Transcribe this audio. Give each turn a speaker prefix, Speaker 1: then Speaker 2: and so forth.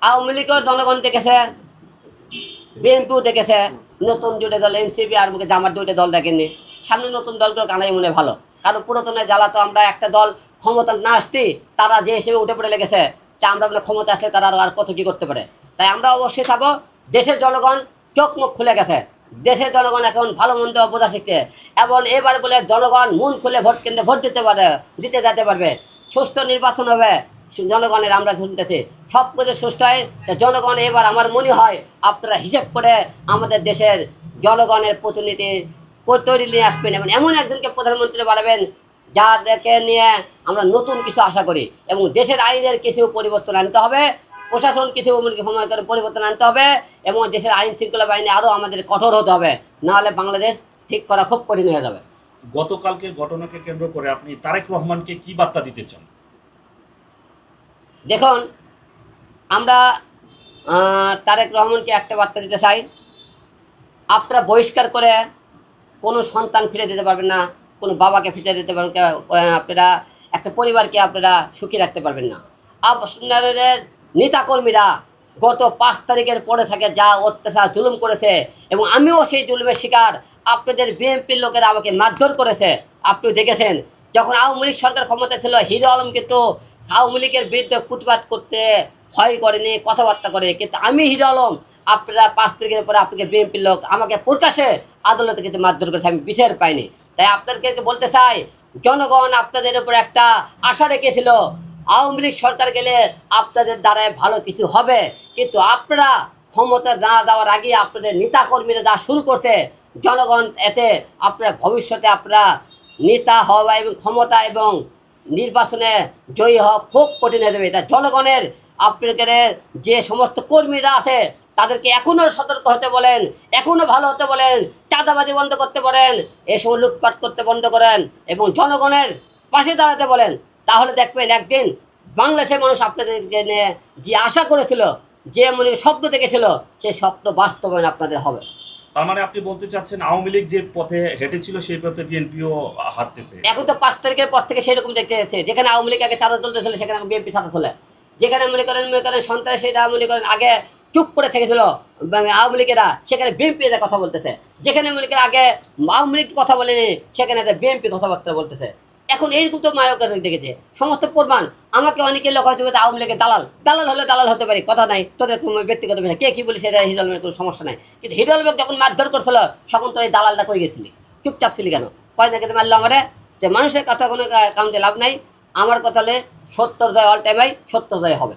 Speaker 1: আওয়ামী লীগের জনগণ দেখেছে, বিএনপিও দেখেছে, নতুন দুটো দল এনসিপি আর মুখে জামার দুটো দল দেখেননি। সামনে নতুন দলগুলো কানাই মনে ভালো, কারণ পুরাতনের জ্বালা তো আমরা একটা দল ক্ষমতা না আসতে তারা যে হিসেবে উঠে পড়ে লেগেছে যে আমরা বলে ক্ষমতা আসলে তারা আর কত কী করতে পারে। তাই আমরা অবশ্যই থাকবো, দেশের জনগণ চোখ মুখ খুলে গেছে, দেশের জনগণ এখন ভালো মন্দ বোঝা শিখছে এবং এবার বলে জনগণ মন খুলে ভোট কেন্দ্রে ভোট দিতে যেতে পারবে। সুস্থ নির্বাচন হবে জনগণের, আমরা শুনতেছি সব কিছু সুস্থ হয়। তা জনগণ এবার আমার মনে হয় আপনারা হিসেব করে আমাদের দেশের জনগণের প্রতিনিধি তৈরি নিয়ে আসবেন এবং এমন একজনকে প্রধানমন্ত্রী বানাবেন যাদেরকে নিয়ে আমরা নতুন কিছু আশা করি এবং দেশের আইনের কিছু পরিবর্তন আনতে হবে, প্রশাসন কিছু পরিবর্তন আনতে হবে এবং দেশের আইন শৃঙ্খলা বাহিনী আরও আমাদের কঠোর হতে হবে, নাহলে বাংলাদেশ ঠিক করা খুব কঠিন হয়ে যাবে।
Speaker 2: গতকালকের ঘটনাকে কেন্দ্র করে আপনি তারেক রহমানকে কি বার্তা দিতে চান?
Speaker 1: দেখুন, আমরা তারেক রহমানকে একটা বার্তা দিতে চাই, আপনারা বহিষ্কার করে কোনো সন্তান ফিরে দিতে পারবেন না, কোনো বাবাকে ফিরে দিতে পারবেন, আপনারা একটা পরিবারকে আপনারা সুখী রাখতে পারবেন না। আপনাদের নেতাকর্মীরা গত 5 তারিখের পরে থেকে যা অত্যাচার জুলুম করেছে এবং আমিও সেই জুলুমের শিকার। আপনাদের বিএনপির লোকেরা আমাকে মারধর করেছে, আপনি দেখেছেন। যখন আওয়ামী লীগ সরকার ক্ষমতা ছিল, হিরো আলম কিন্তু আওয়ামী লীগের বিরুদ্ধে প্রতিবাদ করতে ভয় করেনি, কথাবার্তা করে। কিন্তু আমি হিরো আলম, আপনারা 5 তারিখের পরে আপনাকে বিএনপির লোক আমাকে প্রকাশ্যে আদালতে কিন্তু মারধর করেছে, আমি বিচার পাইনি। তাই আপনাদেরকে বলতে চাই, জনগণ আপনাদের উপর একটা আশা রেখেছিল আওয়ামী লীগ সরকার গেলে আপনাদের দ্বারায় ভালো কিছু হবে, কিন্তু আপনারা ক্ষমতা না দেওয়ার আগে আপনাদের নেতাকর্মীরা যা শুরু করছে, জনগণ এতে আপনারা ভবিষ্যতে আপনারা নেতা হওয়া এবং ক্ষমতা এবং নির্বাচনে জয়ী হওয়া খুব কঠিন হয়ে যাবে। তা জনগণের আপনাদের যে সমস্ত কর্মীরা আছে তাদেরকে এখনও সতর্ক হতে বলেন, এখনও ভালো হতে বলেন, চাঁদাবাজি বন্ধ করতে বলেন, এই সময় লুটপাট করতে বন্ধ করেন এবং জনগণের পাশে দাঁড়াতে বলেন। তাহলে দেখবেন একদিন বাংলাদেশের মানুষ আপনাদেরকে নিয়ে যে আশা করেছিল, যে মনে স্বপ্ন দেখেছিল, সেই স্বপ্ন বাস্তবায়ন আপনাদের হবে।
Speaker 2: তার মানে আপনি বলতে চাচ্ছেন আওয়ামী লীগ যে পথে হেঁটেছিল সেই পথে বিএনপিও হাঁটতেছে।
Speaker 1: এখন তো 5 তারিখের পর থেকে সেরকম দেখতে যাচ্ছে, যেখানে আওয়ামী লীগ আগে চাঁদা তুলতেছিল সেখানে বিএনপি চাঁদা তোলে, যেখানে মনে করেন সন্ত্রাস সেটা মনে করেন আগে চুপ করে থেকেছিল আওয়ামী লীগেরা, সেখানে বিএনপি এরা কথা বলতেছে, যেখানে মনে করেন আগে আওয়ামী লীগ কথা বলেনি সেখানে বিএনপি কথাবার্তা বলতেছে। এখন এইরকম তো মায়ক দেখেছে সমস্ত প্রমাণ। আমাকে অনেকে লোক হয়তো আওয়ামী লীগের দালাল হলে দালাল হতে পারি, কথা নাই, তোদের কোনো ব্যক্তিগত বিষয়, কে কী বলি সেটা হিরো আলমের কোনো সমস্যা নাই। কিন্তু হিরো আলমের যখন মারধর করছিল তখন তো এই দালালটা কই গেছিলি, চুপচাপ ছিলি কেন? কয় না কিন্তু মারলো আমারে। যে মানুষের কথা কোনো কাম দিয়ে লাভ নাই, আমার কথা হলে সত্য জয় অল টাইম, সত্য জয় হবে।